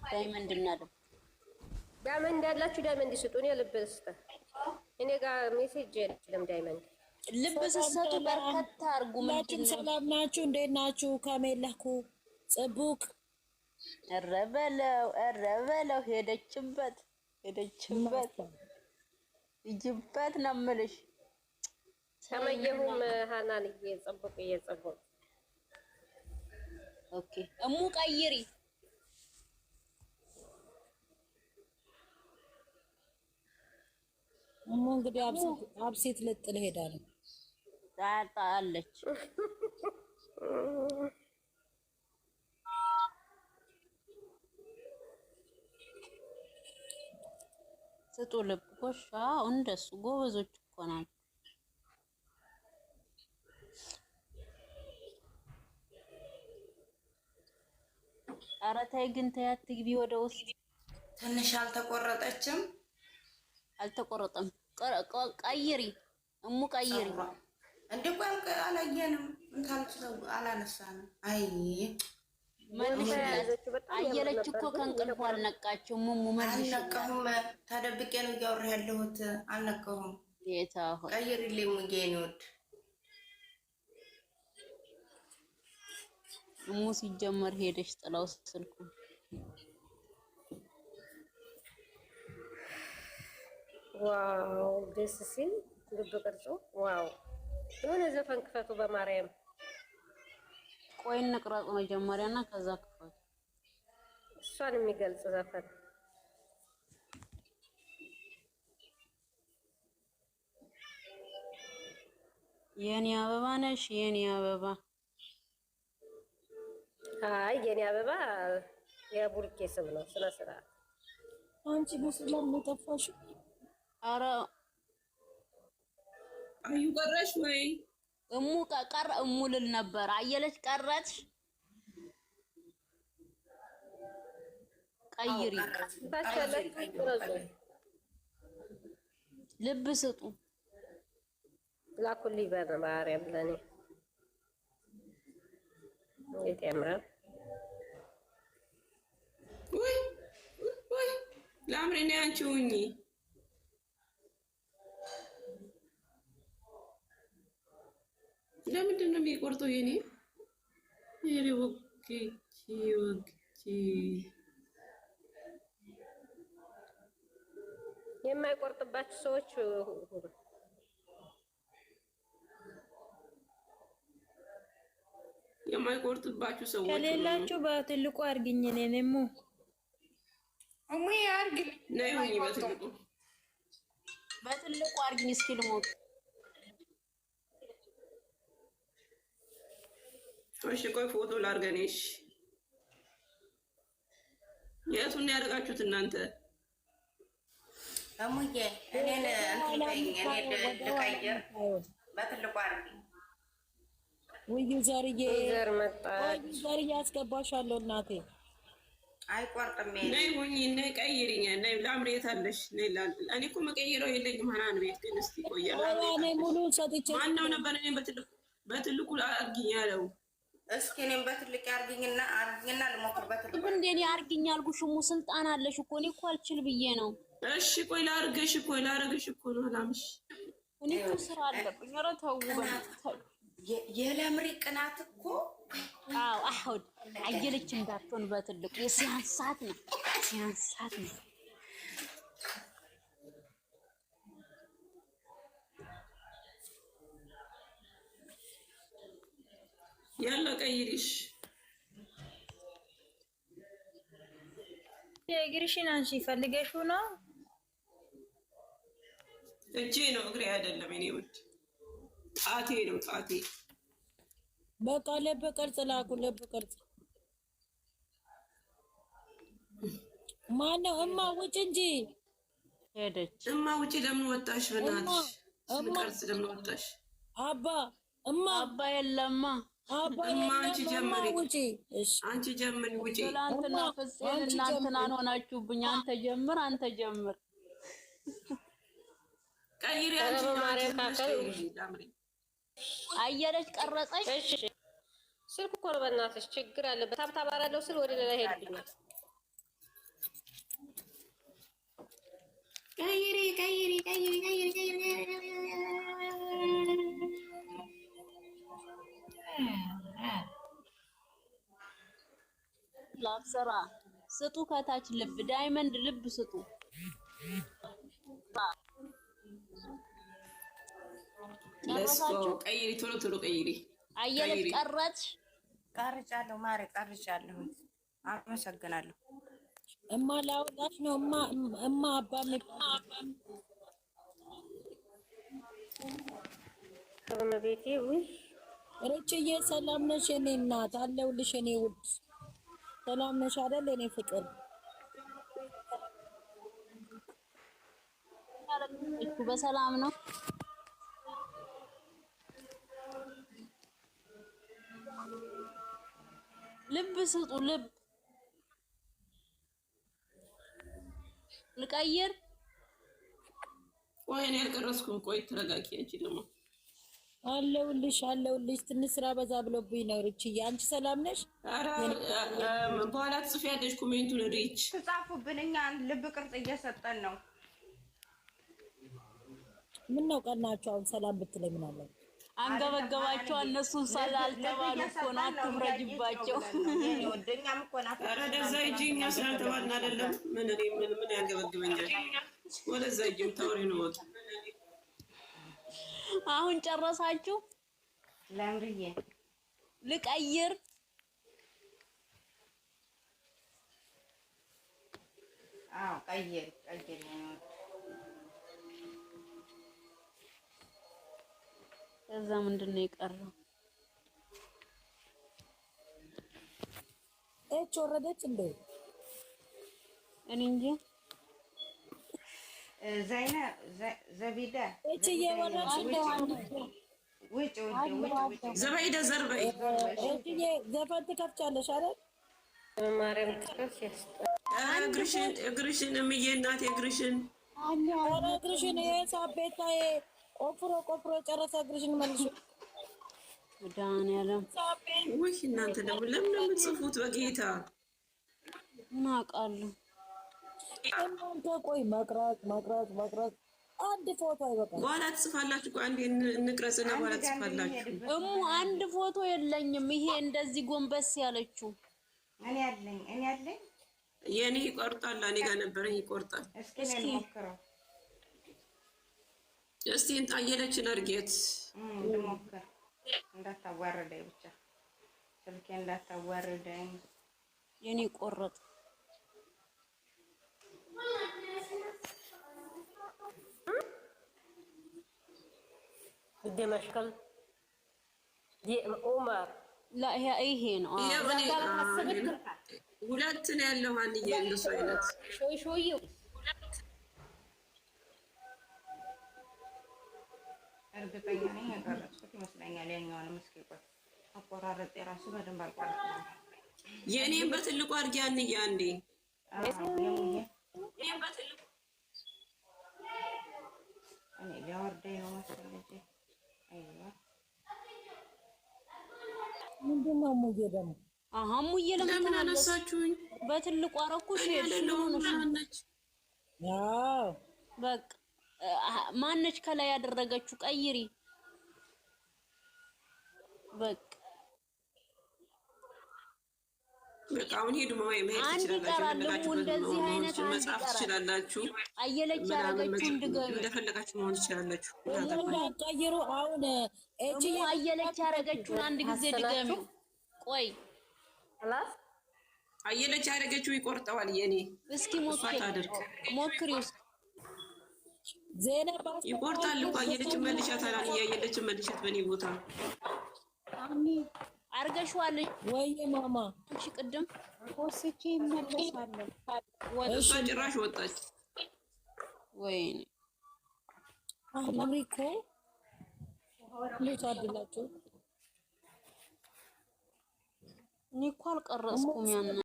ዳይመንድ እናለም ዳይመንድ ያላችሁ ዳይመንድ ስጡን። የልብስ እኔ ጋር ሜሴጅ የለም ዳይመንድ ልብ ስትሰጡ በርከታ አርጉ። ምንድን ነው? ሰላም ናችሁ? እንዴት ናችሁ? ካሜላኩ ጽቡቅ ኧረ በለው ሄደችበት ይጅበት ነው የምልሽ። ተመየሁም ሃናንዬ ጽቡቅዬ ጽቡቅ ኦኬ እሙ ቀይሪ እሙ እንግዲህ አብሴት ልጥል ሄዳለሁ ታጣለች። ስጡ ልብ ጎሽ። እንደሱ ጎበዞች እኮ ናቸው። ኧረ ተይ ግን ተይ አትግቢ ወደ ውስጥ። ትንሽ አልተቆረጠችም? አልተቆረጠም። ቀይሪ እሙ ቀይሪ። እንዴ ቆይ አላየንም። እንታልተው አላነሳንም። አይ አየለች እኮ ከእንቅልፏ አልነቃችም። ሙሙ መልሽ። አልነቃሁም። ተደብቄ ነው እያወራሁ ያለሁት። አልነቃሁም። ጌታ ሆይ ቀይሪልኝ ሙጌን ይወድ እሙ ሲጀመር ሄደሽ ጥላው ስልኩ ዋው ደስ ሲል ልብ ቅርጹ ዋው። የሆነ ዘፈን ክፈቱ በማርያም። ቆይ እንቅረጽ መጀመሪያና ከዛ ክፈቱ። እሷን የሚገልጽ ዘፈን የኔ አበባ ነሽ የኔ አበባ። አይ የኔ አበባ የቡርኬ ስም ነው። ስነ ስርዓት አንቺ በሰላም ነው ጠፋሽው? ኧረ አዩ ቀረሽ ወይ? እሙ ቀረ እሙ ልል ነበር። አየለች ቀረች። ቀይሪ ልብ ስጡ። ላኩልኝ በማርያም ለኔ እንዴት ያምራል። ወይ ላምሬ አንቺ ሁኚ። ለምንድን ነው የሚቆርጠው? የኔ ወግቺ የማይቆርጥባችሁ ሰዎች የማይቆርጥባችሁ ሰዎች ከሌላችሁ በትልቁ አርግኝ። እኔም እሙ ያርግ ነይ ሁኚ። በትልቁ አርግኝ እስኪ ልሞት። እሺ ቆይ ፎቶ ላርገኔሽ። የቱን ያደርጋችሁት እናንተ? እሙዬ እኔን እንትን በይኝ። እኔ ልቀይር በትልቁ አርጊ። ውዩ ዘርዬ ዘር መጣች። ዘርዬ አስገባሻለሁ እናቴ። አይቆርጥም። ነይ ሁኚ ነይ ቀይሪኝ። ነይ ላምሬት አለሽ። ነይ እኔ እኮ መቀየረው የለኝም። ሃናን ቤት ግን እስቲ ቆያለሁ። እኔ ሙሉን ሰጥቼ ማነው ነበር እኔ በትልቁ አርጊኝ ያለው? እስኪ እኔም በትልቅ አርጊኝና ልሞክር። በትልቁ እንደኔ አርጊኝ አልኩሽ። እሙ ስልጣን አለሽ እኮ። እኔ እኮ አልችል ብዬ ነው። እሺ ቆይ ላርገሽ እኮ ነው ላምሽ። እኔ እኮ ስራ አለብኝ። ኧረ ተው የለምሪ ቅናት እኮ። አዎ አሁን አየለች እንዳትሆን በትልቁ የሲያንሳት ነው። ያለ ቀይሪሽ የእግርሽን አንቺ ፈልገሽው ነው? እጄ ነው እግሬ አይደለም። እኔ ውድ ጣቴ ነው ጣቴ። በቃ ለብ ቅርጽ ላኩ። ለብ ቅርጽ ማነው? እማ ውጭ እንጂ ሄደች። እማ ውጭ ለምን ወጣሽ? በእናትሽ ቅርጽ ለምን ወጣሽ? አባ እማ አባ የለማ እማ አንቺ ጀምሪ። አንቺ ጀምሪ ውጪ። ትናንትና ፍፄን እናንተን ሆናችሁብኝ። አንተ ጀምር ቀይሪ። አንቺ አየለች ቀረጸች። እሺ ስልክ እኮ ነው በእናትሽ ችግር አለበት። ታብታብ አራለው ስል ወደ ሌላ ሄድብኛል። ላብሰራ ስጡ፣ ከታች ልብ ዳይመንድ ልብ ስጡ። ጨረሳችሁ? ቀይሪ፣ ቶሎ ቶሎ ቀይሪ። አየለች ቀረች። ቀርጫለሁ ማሬ ቀርጫለሁ። አመሰግናለሁ። እማ ላውጣሽ ነው እማ አባም ከመቤቴ ውይ ርችዬ ሰላም ነሽ? የኔ እናት አለሁልሽ። የኔ ውድ ሰላም ነሽ አይደል? የኔ ፍቅር በሰላም ነው። ልብ ስጡ። ልብ ልቀይር። ቆይ እኔ አልቀረስኩም። ቆይ ተረጋጊ። አንቺ ደግሞ አለሁልሽ። ትንሽ ስራ በዛ ብሎብኝ ነው። ርችዬ አንቺ ሰላም ነሽ? ኧረ በኋላ ትጽፊያለሽ ኮሜንቱን። ሪች ትጻፉብን፣ እኛ ልብ ቅርጽ እየሰጠን ነው። ምን ነው ቀናችሁ? አሁን ሰላም ብትለኝ ምን አለ? አንገበገባቸው። እነሱን ስላልተባሉ እኮ ነው። አትፍረጅባቸው። ኧረ ወደዛ ሂጂ። እኛ ስላልተባልን አይደለም። ምን ያንገበግበኛል? ወደዛ ሂጂ። ታውሪ ነው ወጥ። አሁን ጨረሳችሁ? ለምርዬ ልቀይር። አዎ ቀይር። ከዛ ምንድን ነው የቀረው? እች ወረደች እንዴ? እኔ እንጂ ዘይና ዘቢዳ እች እየወረደች ውጭ ዘበይደ ዘርበይ እች ዘፈን ትከፍቻለሽ አይደል? ማርያም ትከፍ ያስጠ እግርሽን እምዬ እናቴ እግርሽን ሳቤታ ቆፍሮ ጨረሰ። እግርሽን መልሽ። መድኃኒዓለም ወይ እናንተ ደግሞ ለምን የምትጽፉት? በጌታ እናውቃለሁ። እናንተ ቆይ መቅረጽ አንድ ፎቶ አይበቃም። በኋላ ትጽፋላችሁ። ቆይ አንዴ እንቅረጽና በኋላ ትጽፋላችሁ። እሙ አንድ ፎቶ የለኝም። ይሄ እንደዚህ ጎንበስ ያለችው እኔ ያለኝ የኔ ይቆርጣል። እኔ ጋር ነበረኝ ይቆርጣል። እስኪ ሞክረው እስቲ እንጣየለችን አርጌት እንሞክር። እንዳታዋርደኝ ብቻ ስልኬ እንዳታዋርደኝ። የኔ ቆረጥ ደመሽከል ኡማር ላ ይሄ ነው። ሁለት ነው ያለው። አንዬ እንደሱ አይነት ሾይ እርግጠኛ ነኝ የቀረጽኩት ይመስለኛል። የኛውን እስኪ ቆይ አቆራረጥ የራሱ በደንብ አልቀረጽኩም። የኔን በትልቁ አድርጊ አንዬ አንዴ። የኔን በትልቁ እኔ ሊያወርደኝ ነው መሰለኝ። አይዋ ምንድን ነው ሙዬ ደግሞ ሙዬ ለምን አነሳችሁኝ? በትልቁ አረኩሽ። በቃ ማነች ከላይ ያደረገችው? ቀይሪ። በቃ አሁን ሄዱ። መሄድ ትችላላችሁ። እንደዚህ አይነት መጽሐፍ ትችላላችሁ። አየለች ያደረገችው እንደፈለጋችሁ መሆን ትችላላችሁ። ቀይሩ። አሁን አየለች ያደረገችውን አንድ ጊዜ ድገሚው። ቆይ አየለች ያደረገችው ይቆርጠዋል። የኔ እስኪ ሞክሪው። ዜና ይቆርጣል እኮ አየለችን መልሻታል። አየለችን መልሻት በእኔ ቦታ አርገሽዋል ወይ ማማ? እሺ ቅድም ወስቼ ይመለሳለሁ። እሷ ጭራሽ ወጣች። ወይኔ አምሪኮ ልታድላችሁ። እኔ እኮ አልቀረጽኩም ያን